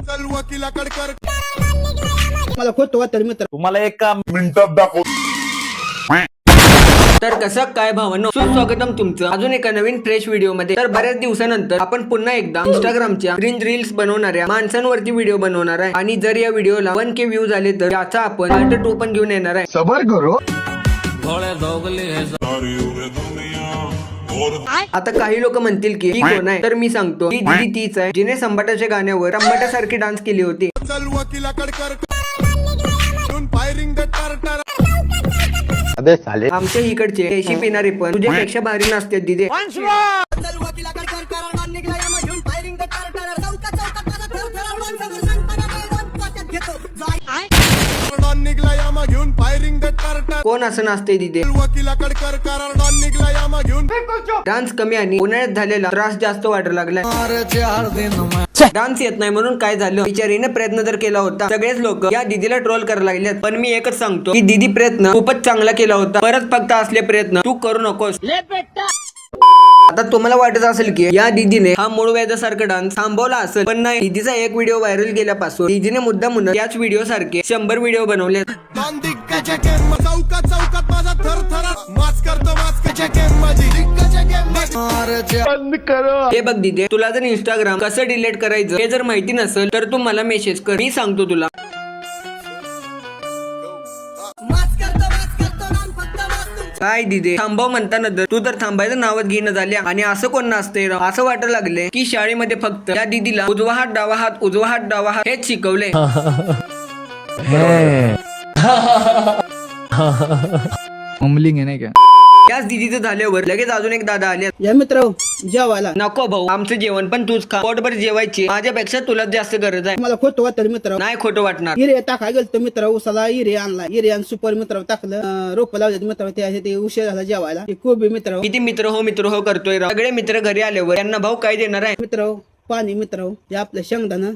चल वकिलाकडे कर. मला खोटं वाटतं मित्र. तुम्हाला एका मिनिटात दाखव. तर कसं काय भावांनो, सुस्वागतम तुमचं अजून एका नवीन फ्रेश व्हिडिओ मध्ये. तर बऱ्याच दिवसानंतर आपण पुन्हा एकदा इंस्टाग्रामच्या क्रिंज रील्स बनवणाऱ्या माणसांवरती व्हिडिओ बनवणार आहे. आणि जर या व्हिडिओला 1K व्ह्यू झाले तर याचा आपण पार्ट 2 पण घेऊन येणार आहे. सबर करो. आता काही लोक म्हणतील की ही कोण आहे, तर मी सांगतो ही दीदी तीच आहे जिने संबाटाच्या गाण्यावर संबाटासारखी डान्स केली होती. चल वकिलाकडे कर. फायरिंग द टार. अबे साले. आमच्या इकडचे देशी पिणारे पण तुझ्यापेक्षा भारी नसते दिदे. निघला यामा घेऊन फायरिंग द टार. कोण असं नसते दिदे. वकिलाकडे कर. कारण निघला यामा घेऊन. डान्स कमी आणि उन्हाळ्यात झालेला त्रास जास्त वाटायला लागलाय. डान्स येत नाही म्हणून काय झालं, बिचारीने प्रयत्न तर केला होता. सगळेच लोक या दीदीला ट्रोल करायला लागलेत. पण मी एकच सांगतो की दीदी प्रयत्न खूपच चांगला केला होता. परत फक्त असले प्रयत्न तू करू नकोस. आता तुम्हाला वाटत असेल की या दीदीने हा मूळ वेदासारखा डान्स थांबवला असेल, पण नाही. दीदीचा एक व्हिडिओ व्हायरल गेल्यापासून दीदीने मुद्दा म्हणून याच व्हिडिओ सारखे 100 व्हिडिओ बनवले. चौकात चौकात माझा थर थर माच करतो. माचकाच्या गेम माझी बंद करो. हे बघ दीदी, तुला जर इंस्टाग्राम कसं डिलीट करायचं हे जर माहिती नसेल तर तू मला मेसेज कर, मी सांगतो तुला. काय दिदे थांबव म्हणताना तू तर थांबायचं नावच घेणं झाल्या. आणि असं कोण नसते, असं वाटायला लागले की शाळेमध्ये फक्त या दीदीला उजवा हात डावा हात उजवा हात डावा हात हेच शिकवले. अमलिंग आहे नाही का. याच दीदीचं झाल्यावर लगेच अजून एक दादा आले. या मित्र जेवायला नको भाऊ, आमचं जेवण पण तूच खा. पोटभर जेवायची माझ्यापेक्षा तुलाच जास्त गरज आहे. मला खोटं वाटतं मित्र. नाही खोटं वाटणार. हिरे टाकाय गेलतो मित्र, उसाला हिरे आणला. हिरे आणि सुपर मित्र टाकलं, रोप लावले मित्र. ते उशीर झाला जेवायला. कोबी मित्र. किती मित्र हो करतोय राव. सगळे मित्र घरी आल्यावर त्यांना भाऊ काय देणार आहे. मित्र पाणी मित्र, हे आपलं शेंगदाणा,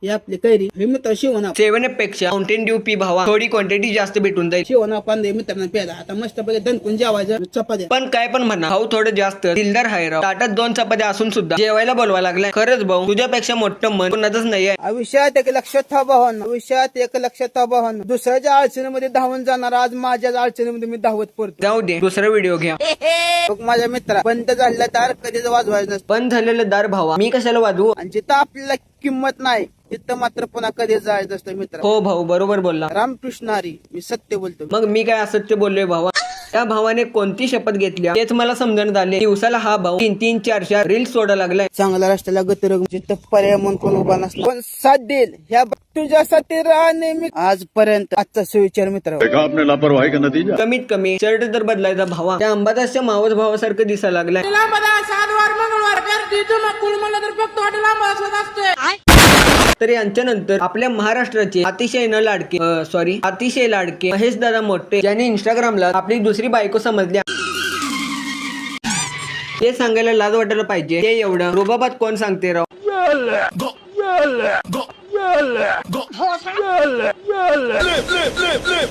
हे आपली कैरी. हे मित्र शिवणा. 7 पेक्षा माउंटेन ड्यू पी भावा, थोडी क्वांटिटी जास्त भेटून जाईल. शिवणा पांदे मित्रांना प्यायला. आता मस्त पैकी दणकून जेवायचं. चपात्या पण काय पण म्हणा, भाऊ थोडं जास्त दिलदार आहे राव. ताटात 2 चपात्या असून सुद्धा जेवायला बोलवा लागलाय. खरंच भाऊ, तुझ्यापेक्षा मोठं मन कोणाचंच नाहीये. आयुष्यात एक लक्षात ठेवा, आयुष्यात एक लक्षात ठेवा. दुसऱ्याच्या अडचणीमध्ये धावून जाणार, आज माझ्याच अडचणीमध्ये मी धावत पडतो. जाऊ दे, दुसरा व्हिडिओ घ्या. बघ माझ्या मित्रा, बंद झालेला दार कधीच वाजवायचं नसतं. पण झालेलं दार भावा मी कशाला वाजवू. आणि जिथं आपल्याला किंमत नाही तिथं मात्र पुन्हा कधीच जायचं असतं मित्र. हो भाऊ, बरोबर बोलला. रामकृष्ण हरी, मी सत्य बोलतो. मग मी काय असत्य बोललोय भावा. त्या भावाने कोणती शपथ घेतली तेच मला समजून झाले. दिवसाला हा भाऊ 3-3, 4-4 रील्स सोडा लागलाय. चांगला रस्त्याला गतरग जिथं पर्याय म्हणून कोण उभा नसला पण साथ देईल ह्या तुझ्यासाठी राहणे मी आजपर्यंत. आजचा सुविचार मित्र. आपने लापरवाही का नतीजा. कमीत कमी शर्ट तर बदलायचा भावा. त्या अंबादासच्या मावस भावासारखं दिसायला लागलाय. तर यांच्यानंतर आपल्या महाराष्ट्राचे अतिशय लाडके महेश दादा मोठे, ज्यांनी इंस्टाग्रामला आपली दुसरी बायको समजल्या. ते सांगायला लाज वाटायला पाहिजे. ते एवढं रुबाबात कोण सांगते राव.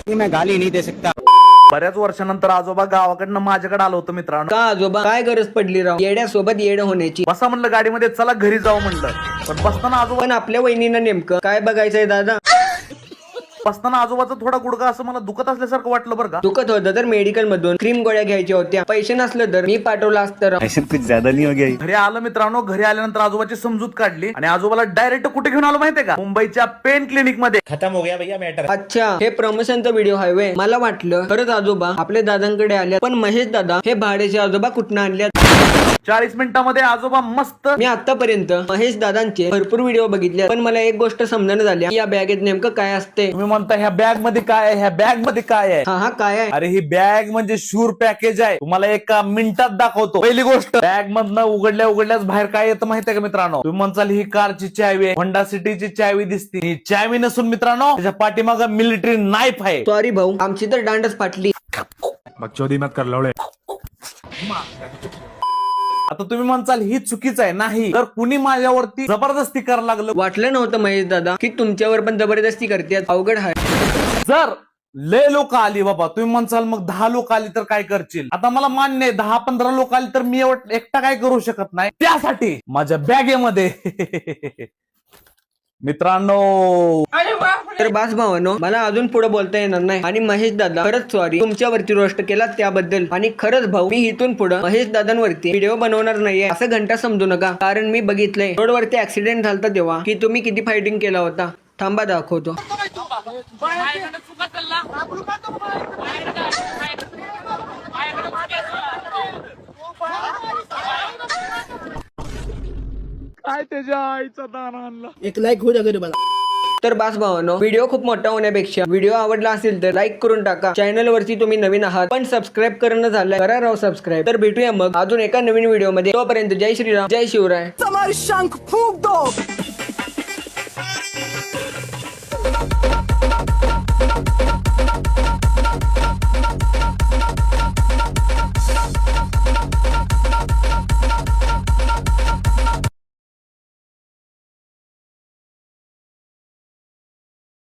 मैं गाली नहीं दे सकता. बऱ्याच वर्षानंतर आजोबा गावाकडनं माझ्याकडे आलो होतं मित्रांनो. का आजोबा, काय गरज पडली राव येड्यासोबत येडं होण्याची. बसा म्हणलं गाडीमध्ये, चला घरी जाऊ म्हणलं. पण बसताना आजोबा पण आपल्या वहिनीनं नेमकं काय बघायचंय दादा. बसताना आजोबाचा थोडा गुडघा असं मला दुखत असल्यासारखं वाटलं बरं का. दुखत होतं तर मेडिकल मधून क्रीम गोळ्या घ्यायच्या होत्या. पैसे नसलं तर मी पाठवलं असतं राव. कुछ ज्यादा नहीं हो गया. घरी आलं मित्रांनो. घरी आल्यानंतर आजोबाची समजूत काढली आणि आजोबाला डायरेक्ट कुठे घेऊन आलो माहितीये का, मुंबईच्या पेन क्लिनिक मध्ये. खत्म हो गया भैया मॅटर. अच्छा, हे प्रमोशनचा व्हिडिओ आहे व्हय. मला वाटलं खरंच आजोबा आपल्या दादांकडे आल्या. पण महेश दादा हे भाड्याचे आजोबा कुठनं आणल्यात. 40 मिनिटांमध्ये आजोबा मस्त. मी आतापर्यंत महेश दादांचे भरपूर व्हिडिओ बघितले, पण मला एक गोष्ट समजणं झाल्या, या बॅगेत नेमकं काय असते. तुम्ही म्हणता ह्या बॅग मध्ये काय आहे, ह्या बॅग मध्ये काय आहे. हा काय आहे. अरे ही बॅग म्हणजे शूर पॅकेज आहे. तुम्हाला एका मिनिटात दाखवतो. पहिली गोष्ट, बॅग मधनं उघडल्याच बाहेर काय येतं माहितीये का मित्रांनो. तुम्ही म्हणताल ही कारची चावी आहे, होंडा सिटीची चावी दिसते. ही चावी नसून मित्रांनो, त्याच्या पाठीमाग मिलिटरी नाईफ आहे. सॉरी भाऊ, आमची तर दांडच फाटली. बकचोदी मत कर लवळे. आता तुम्ही म्हणताल ही चुकीचं आहे. नाही तर कुणी माझ्यावरती जबरदस्ती करायला लागलं. वाटलं नव्हतं महेश दादा की तुमच्यावर पण जबरदस्ती करतात. अवघड आहे. जर लय लोक आली बाबा, तुम्ही म्हणसाल मग 10 लोक आली तर काय करशील. आता मला मान्य आहे 10-15 लोक आली तर मी एकटा काय करू शकत नाही. त्यासाठी माझ्या बॅगेमध्ये मित्रांनो तर बास भावानो, मला अजून पुढे बोलता येणार नाही. आणि महेश दादा, खरंच सॉरी तुमच्यावरती रोस्ट केला त्याबद्दल. आणि खरंच भाऊ, मी इथून पुढे महेश दादांवरती व्हिडिओ बनवणार नाहीये असं घंटा समजू नका. कारण मी बघितलंय रोडवरती ऍक्सिडेंट झालता तेव्हा की तुम्ही किती फायटिंग केला होता. थांबा दाखवतो. एक लाईक होऊ द्या गरीबाला. तर बास भावानो, व्हिडिओ खूप मोठा होण्यापेक्षा व्हिडिओ आवडला असेल तर लाईक करून टाका. चॅनल वरती तुम्ही नवीन आहात पण सबस्क्राईब करणं झालंय, करा राव सबस्क्राईब. तर भेटूया मग अजून एका नवीन व्हिडिओ मध्ये. तोपर्यंत जय श्रीराम, जय शिवराय. शंख फूक दो.